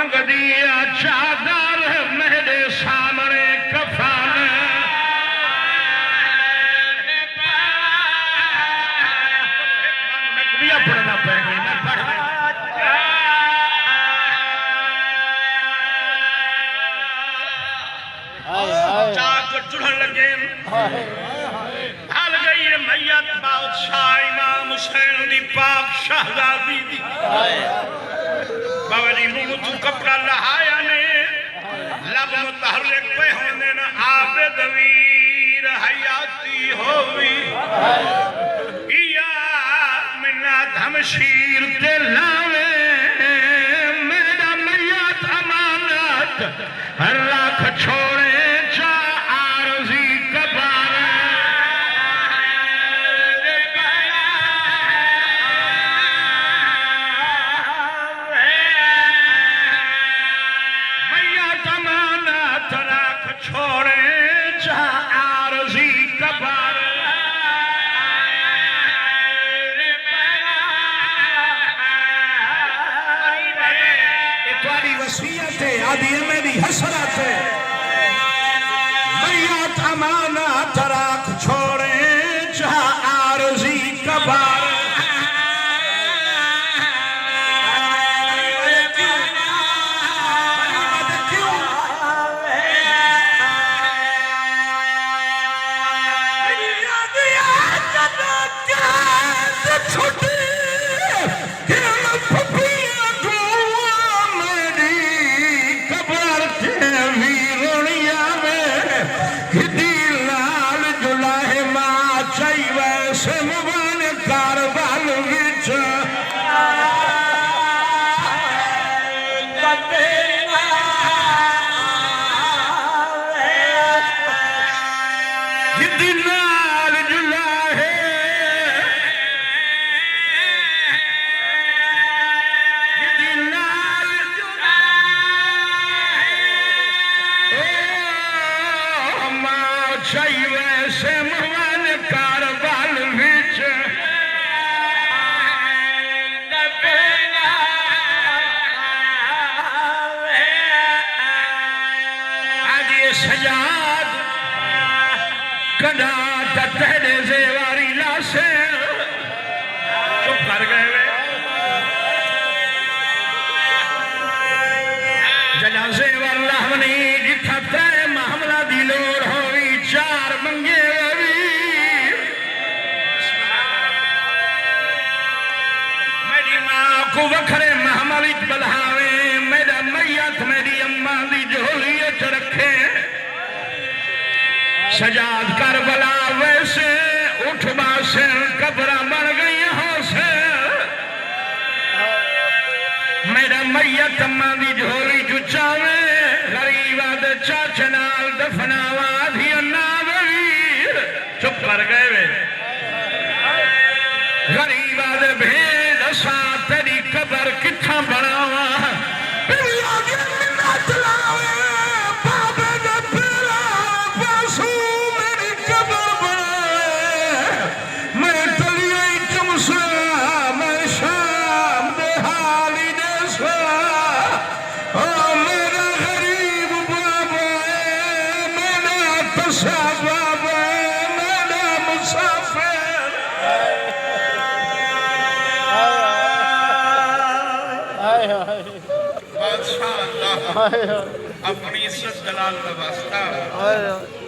मंगदी चादर मेरे सामने कफन पढ़ना पड़ेगा मैं पढ़ चुढ़न लगे हल गई है मैयत बादशाह इमाम हुसैन दी पाक शहजादी दी बाबा जी मुंह तू कपड़ा लहाया ने लब मुतहर्रिक पे होने न आबिद वीर हयाती होवी इया मिन्ना धमशीर ते लावे मेरा मैयत अमानत रख छोड़े छोड़े जा आरज़ी कबर तुम्हारी वसीयत है आदि मेरी हसरत है मैयत अमानत रख छोड़े जा आरज़ी कबर सजाद कदा तेरे जेवारी लाशे चुप कर गए जनाजे वाला हमने जिथा तय मामला दी लोड़ होई चार मंगे मेरी मां को वखरे महामारी बधावे मेरा मैयत मेरी अम्मा दी झोली च रखे सजाद करबला वैसे उठ बासे कब्र बन गई होसे मेरा मैयत अम्मा दी झोली चुचावे गरीबा दे चाचे नाल दफनावा धी अन्ना वीर चुप कर गए गरीबा दे भेद सा तेरी कब्र किथा बनावा अपनी इज्जत दलाल का वास्ता